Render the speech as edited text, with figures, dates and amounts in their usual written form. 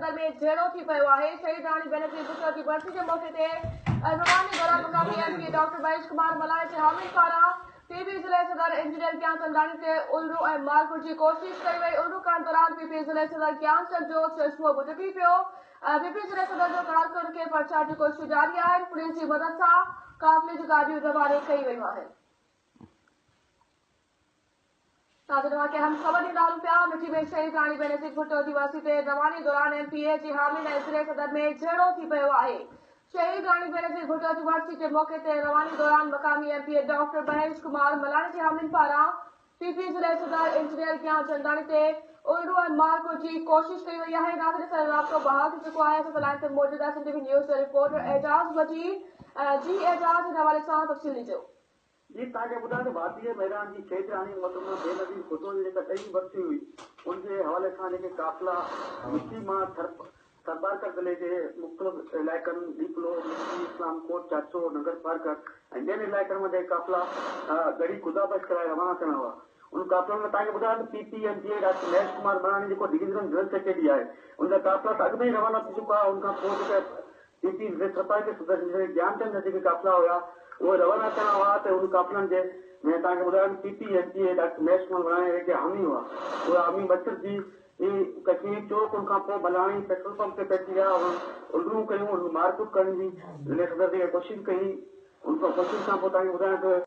सदर में जहिड़ो थी पियो आहे। शहीद राणी बेनज़ीर भुट्टो जी बरसी जे मौक़े ते रवानी दौरान मुकामी एमपी डॉक्टर महेश कुमार मलाणे जे हामियुनि पारां पीपी ज़िले सदर इंजीनियर ज्ञानचंदानी ते उल्लू ऐं मारकुट जी कोशिश कई वई। उल्लू करण दौरान पीपी ज़िले सदर ज्ञानचंद जो चश्मो बि टुटी पियो। पीपी ज़िले सदर जो कारकुन खे पछाड़ जी कोशिशूं जारी आहिनि। पुलिस जी मदद सां काफ़िले जूं गाॾियूं रवानो कई वयूं आहिनि। हम खबर ॾींदा हलूं पिया। मिठी में शहीद राणी बेनज़ीर भुट्टो जी बरसी ते रवानी दौरान एमपीए जी हामियुनि ऐं ज़िले सदर में जहिड़ो थी पियो आहे। शहीद राणी बेनज़ीर भुट्टो जी बरसी जे मौक़े ते रवानी दौरान मक़ामी एमपीए डॉक्टर महेश कुमार मलाणे जे हामियुनि पारां पीपी ज़िले सदर इंजीनियर ज्ञानचंदानी ते उल्लू ऐं मारकुट जी कोशिश कई वई आहे। नाज़रीन सां राब्तो बहाल थी चुको आहे। असां मौजूदा सिंधी न्यूज़ जो रिपोर्टर एजाज़ बची जी एजाज़ हिन हवाले सां तफ़सील ॾिजो। जी तव्हांखे ॿुधायां त भारतीय मैदान जी शहीद राणी मोहतरमा बेनज़ीर भुट्टो जी जेका ॾही बरसी हुई उनजे हवाले सां जेके काफ़िला मिठी मां थरपारकर ज़िले जे मुख़्तलिफ़ इलाइक़नि डीपलो मिठी इस्लामकोट चाचो नगर पारकर ऐं ॿियनि इलाइक़नि मां जेके काफ़िला गड़ी गुदाबश कराए रवाना थियणा हुआ उन काफ़िलनि में तव्हांखे ॿुधायां त पीपीएमजीए डॉक्टर महेश कुमार मलाणी जेको डिवीज़नल जनरल सेक्रेटरी आहे उनजा काफ़िला त अॻु में ई रवाना थी चुका उनखां पोइ जेके पीपी ज़िले ज्ञानचंद जेके काफ़िला हुआ उहे रवाना थियणा हुआ त उन काफ़िलनि जे में तव्हांखे ॿुधायां पीपीएमजीए डॉक्टर महेश कुमार मलाणी जेके हामी हुआ उहे हामी बचत जी कश्मीर चौक उनखां पोइ मलाणी पेट्रोल पंप ते पहुची विया उल्लू कयूं मारकुट करण जी ज़िले सदर ते कोशिशि कई उन कोशिशि खां पोइ तव्हांखे ॿुधायां त